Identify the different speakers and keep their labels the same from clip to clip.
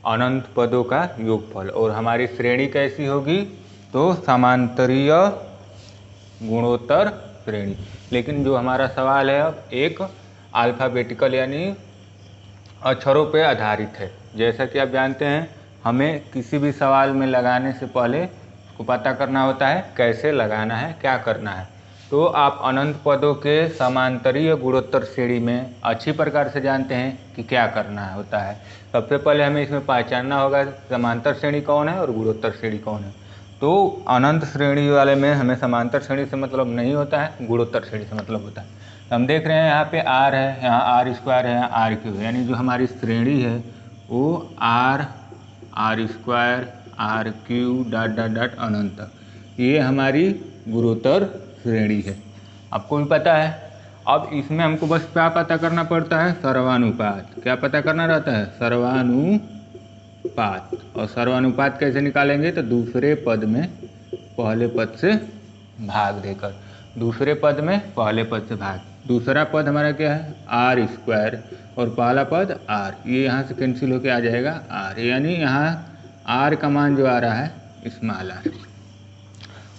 Speaker 1: अनंत पदों का योगफल। और हमारी श्रेणी कैसी होगी? तो समांतरीय गुणोत्तर श्रेणी। लेकिन जो हमारा सवाल है अब एक अल्फ़ाबेटिकल यानी अक्षरों पे आधारित है। जैसा कि आप जानते हैं हमें किसी भी सवाल में लगाने से पहले उसको पता करना होता है कैसे लगाना है, क्या करना है। तो आप अनंत पदों के समांतरीय गुणोत्तर श्रेणी में अच्छी प्रकार से जानते हैं कि क्या करना होता है। सबसे पहले हमें इसमें पहचानना होगा समांतर श्रेणी कौन है और गुणोत्तर श्रेणी कौन है। तो अनंत श्रेणी वाले में हमें समांतर श्रेणी से मतलब नहीं होता है, गुणोत्तर श्रेणी से मतलब होता है। हम देख रहे हैं यहाँ पे r है, यहाँ आर स्क्वायर है, यहाँ आर क्यूब है, यानी जो हमारी श्रेणी है वो R square R cube dot dot dot अनंत तक, ये हमारी गुणोत्तर श्रेणी है। आपको भी पता है। अब इसमें हमको बस क्या पता करना पड़ता है? सर्वानुपात। क्या पता करना रहता है? सर्वानुपात। और सर्वानुपात कैसे निकालेंगे? तो दूसरे पद में पहले पद से भाग देकर, दूसरे पद में पहले पद से भाग। दूसरा पद हमारा क्या है? आर स्क्वायर और पहला पद आर, ये यहाँ से कैंसिल होके आ जाएगा आर, यानी यहाँ आर का मान जो आ रहा है स्मॉल आर।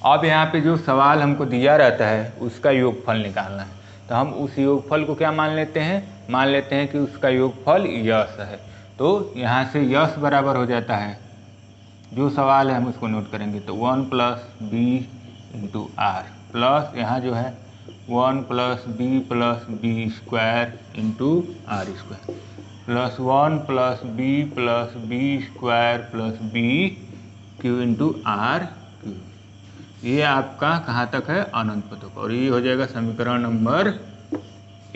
Speaker 1: अब यहाँ पे जो सवाल हमको दिया रहता है उसका योगफल निकालना है। तो हम उस योगफल को क्या मान लेते हैं? मान लेते हैं कि उसका योगफल यश है। तो यहाँ से यश बराबर हो जाता है, जो सवाल है हम उसको नोट करेंगे तो 1 plus b into r plus यहाँ जो है 1 plus b square into are square plus 1 plus b square plus b cube into r cube. ये आपका कहाँ तक है? अनंत पदों का। और ये हो जाएगा समीकरण नंबर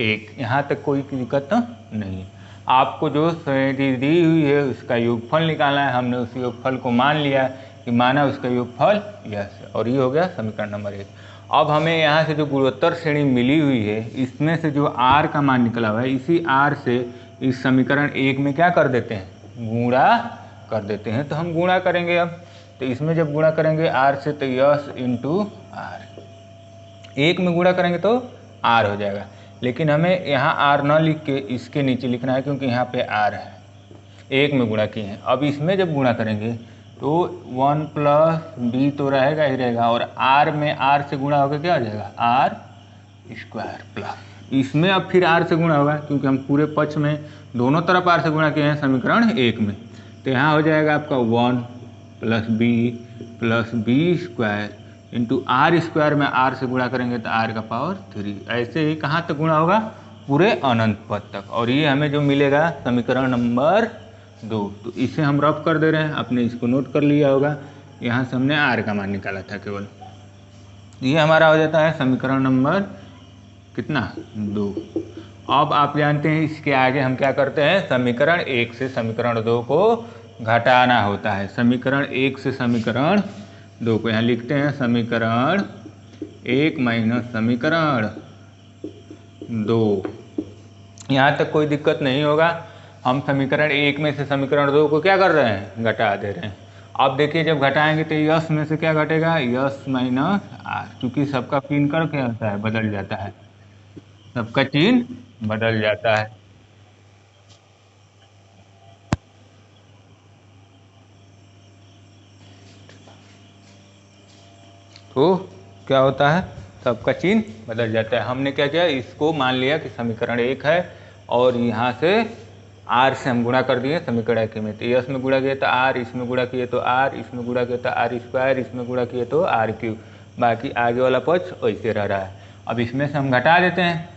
Speaker 1: 1। यहाँ तक कोई दिक्कत नहीं है। आपको जो श्रेणी दी हुई है उसका योगफल निकालना है। हमने उस योगफल को मान लिया कि माना उसका योगफल यस है, और ये हो गया समीकरण नंबर 1। अब हमें यहाँ से जो गुणोत्तर श्रेणी मिली हुई है इसमें से जो r का मान निकला हुआ है, इसी r से इस समीकरण 1 में क्या कर देते हैं? गुणा कर देते हैं। तो हम गुणा करेंगे अब। तो इसमें जब गुणा करेंगे r से तो यस इंटू आर, 1 में गुणा करेंगे तो r हो जाएगा। लेकिन हमें यहाँ r न लिख के इसके नीचे लिखना है, क्योंकि यहाँ पे r है, 1 में गुणा किए हैं। अब इसमें जब गुणा करेंगे तो 1 प्लस बी तो रहेगा ही रहेगा, और r में r से गुणा होकर क्या हो जाएगा? आर स्क्वायर प्लस इसमें अब फिर r से गुणा होगा, क्योंकि हम पूरे पक्ष में दोनों तरफ r से गुणा किए हैं समीकरण 1 में। तो यहाँ हो जाएगा आपका 1 plus b square into are square में r से गुणा करेंगे तो r का पावर 3। ऐसे ही कहाँ तक गुणा होगा? पूरे अनंत पद तक। और ये हमें जो मिलेगा समीकरण नंबर 2। तो इसे हम रफ कर दे रहे हैं, आपने इसको नोट कर लिया होगा। यहाँ से हमने r का मान निकाला था केवल। ये हमारा हो जाता है समीकरण नंबर कितना? 2। अब आप जानते हैं इसके आगे हम क्या करते हैं? समीकरण 1 से समीकरण 2 को घटाना होता है। समीकरण 1 से समीकरण 2 को यहाँ लिखते हैं समीकरण 1 माइनस समीकरण 2। यहाँ तक कोई दिक्कत नहीं होगा। हम समीकरण 1 में से समीकरण 2 को क्या कर रहे हैं? घटा दे रहे हैं। अब देखिए जब घटाएंगे तो यस में से क्या घटेगा? यस माइनस आर, क्योंकि सबका चिन्ह क्या होता है? बदल जाता है, सबका चिन्ह बदल जाता है। तो क्या होता है? सबका चिन्ह बदल जाता है। हमने क्या किया? इसको मान लिया कि समीकरण 1 है, और यहाँ से r से हम गुणा कर दिए समीकरण 1 में। तो यस में गुणा किए तो r, इसमें गुणा किए तो r, इसमें गुणा किए तो आर स्क्वायर, इसमें गुणा किए तो आर क्यूब। बाकी आगे वाला पक्ष वैसे रह रहा है। अब इसमें से हम घटा देते हैं,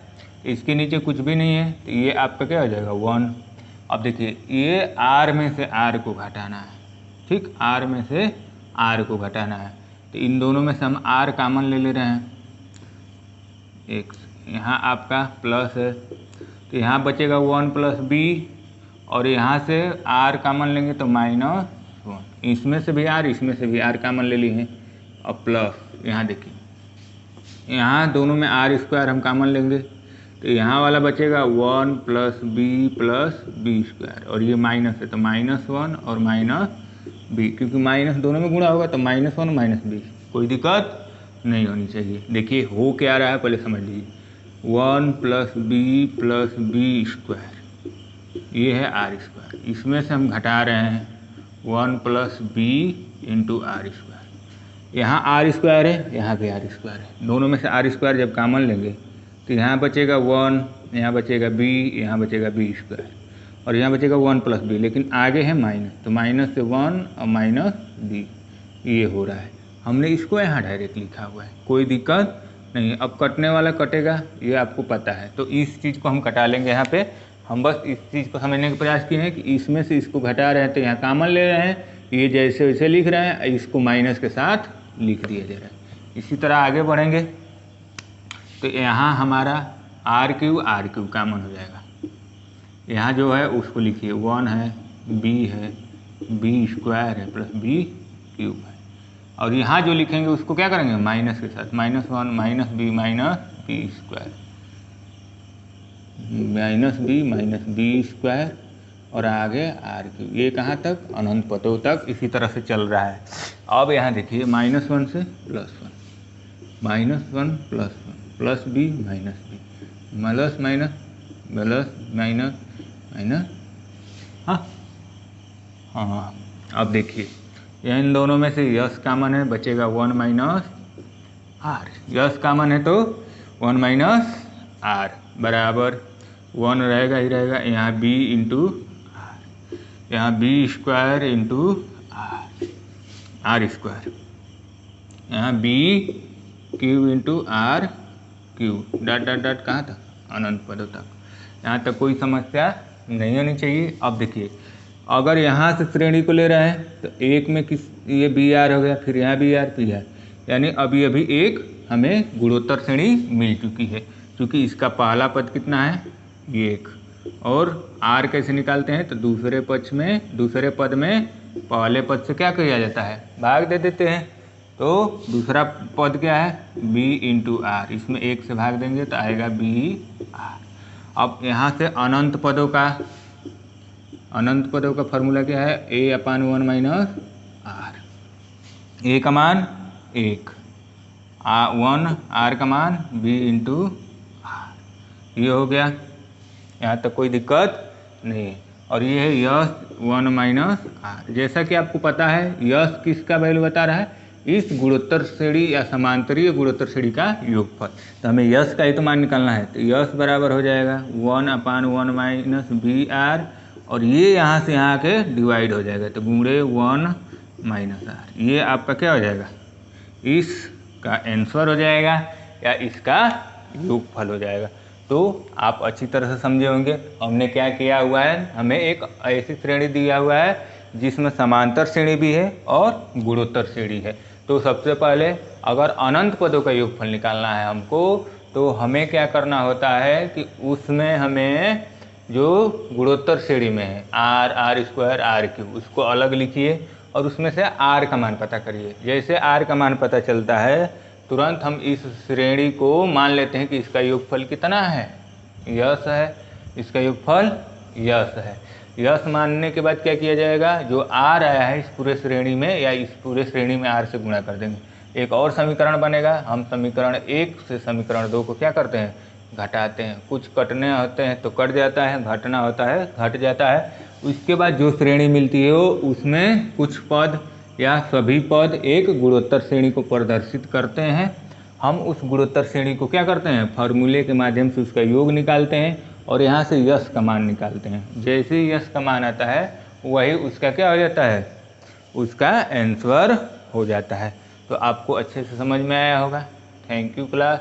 Speaker 1: इसके नीचे कुछ भी नहीं है, तो ये आपका क्या हो जाएगा? 1। अब देखिए ये r में से r को घटाना है, ठीक, r में से r को घटाना है। तो इन दोनों में से हम r कॉमन ले रहे हैं, एक यहाँ आपका प्लस है, तो यहाँ बचेगा 1 प्लस बी, और यहाँ से r कॉमन लेंगे तो -1। इसमें से भी r, इसमें से भी r कॉमन ले लिए हैं, और प्लस यहाँ देखिए यहाँ दोनों में आर स्क्वायर हम कॉमन लेंगे, तो यहाँ वाला बचेगा 1 प्लस बी स्क्वायर, और ये माइनस है तो -1 और -b, क्योंकि माइनस दोनों में गुणा होगा तो -1 -b, कोई दिक्कत नहीं होनी चाहिए। देखिए हो क्या रहा है पहले समझ लीजिए, 1 प्लस बी स्क्वायर ये है आर स्क्वायर, इसमें से हम घटा रहे हैं 1 plus b into are square. यहाँ आर स्क्वायर है, यहाँ भी आर स्क्वायर है, दोनों में से आर स्क्वायर जब कॉमन लेंगे तो यहाँ बचेगा 1, यहाँ बचेगा बी, यहाँ बचेगा बी स्क्वायर और यहाँ बचेगा 1 प्लस बी, लेकिन आगे है माइनस, तो माइनस से 1 और माइनस बी, ये हो रहा है। हमने इसको यहाँ डायरेक्ट लिखा हुआ है, कोई दिक्कत नहीं। अब कटने वाला कटेगा, ये आपको पता है, तो इस चीज़ को हम कटा लेंगे। यहाँ पे हम बस इस चीज़ को समझने का प्रयास किए हैं कि इसमें से इसको घटा रहे हैं तो यहाँ कॉमन ले रहे हैं, ये जैसे वैसे लिख रहे हैं, इसको माइनस के साथ लिख दिया जा रहा है। इसी तरह आगे बढ़ेंगे तो यहाँ हमारा आर क्यूब कॉमन हो जाएगा। यहाँ जो है उसको लिखिए 1 है, बी स्क्वायर है प्लस बी क्यूब है, और यहाँ जो लिखेंगे उसको क्या करेंगे माइनस के साथ, -1 minus b square, minus b square और आगे आर क्यूब। ये कहाँ तक, अनंत पदों तक इसी तरह से चल रहा है। अब यहाँ देखिए -1 से +1, -1 +1 plus b minus b, plus minus, हाँ। अब देखिए इन दोनों में से यस कॉमन है, बचेगा 1 माइनस आर, यस कॉमन है तो 1 माइनस आर बराबर 1 रहेगा ही रहेगा, यहाँ बी इंटू आर, यहाँ B square into are square, यहाँ B cube into R cube, dot कहाँ तक, अनंत पदों तक। यहाँ तक कोई समस्या नहीं होनी चाहिए। अब देखिए अगर यहाँ से श्रेणी को ले रहे हैं तो एक में किस, ये बी आर हो गया, फिर यहाँ बी आर पी आर, यानी अभी एक हमें गुणोत्तर श्रेणी मिल चुकी है। क्योंकि इसका पहला पद कितना है, ये 1, और आर कैसे निकालते हैं तो दूसरे पद में पहले पद से क्या किया जाता है, भाग दे देते हैं। तो दूसरा पद क्या है, b इंटू आर, इसमें 1 से भाग देंगे तो आएगा बी आर। अब यहाँ से अनंत पदों का फॉर्मूला क्या है, a/1 माइनस आर, a का मान 1, 1 आर का मान b इंटू आर, ये हो गया। यहाँ तक कोई दिक्कत नहीं है। और ये है यस 1 माइनस आर। जैसा कि आपको पता है यस किसका वैल्यू बता रहा है, इस गुणोत्तर श्रेणी या समांतरीय गुणोत्तर श्रेणी का योगफल। तो हमें यस का ही तो मान निकालना है, तो यस बराबर हो जाएगा 1/1 माइनस बी आर, और ये यहाँ से यहाँ के डिवाइड हो जाएगा, तो गुणे 1 माइनस आर। ये आपका क्या हो जाएगा, इसका आंसर हो जाएगा या इसका योगफल हो जाएगा। तो आप अच्छी तरह से समझे होंगे हमने क्या किया हुआ है, हमें एक ऐसी श्रेणी दिया हुआ है जिसमें समांतर श्रेणी भी है और गुणोत्तर श्रेणी है। तो सबसे पहले अगर अनंत पदों का योगफल निकालना है हमको, तो हमें क्या करना होता है कि उसमें हमें जो गुणोत्तर श्रेणी में है आर स्क्वायर आर क्यूब, उसको अलग लिखिए और उसमें से आर का मान पता करिए। जैसे आर का मान पता चलता है तुरंत हम इस श्रेणी को मान लेते हैं कि इसका योगफल कितना है, यस है, इसका योगफल यस है। यस मानने के बाद क्या किया जाएगा, जो आर आया है इस पूरे श्रेणी में या इस पूरे श्रेणी में आर से गुणा कर देंगे। एक और समीकरण बनेगा, हम समीकरण 1 से समीकरण 2 को क्या करते हैं, घटाते हैं। कुछ कटने होते हैं तो कट जाता है, घटना होता है घट जाता है। उसके बाद जो श्रेणी मिलती है वो उसमें कुछ पद या सभी पद एक गुणोत्तर श्रेणी को प्रदर्शित करते हैं। हम उस गुणोत्तर श्रेणी को क्या करते हैं, फार्मूले के माध्यम से उसका योग निकालते हैं और यहाँ से यश का मान निकालते हैं। जैसे ही यश का मान आता है वही उसका क्या हो जाता है, उसका आंसर हो जाता है। तो आपको अच्छे से समझ में आया होगा। Thank you class.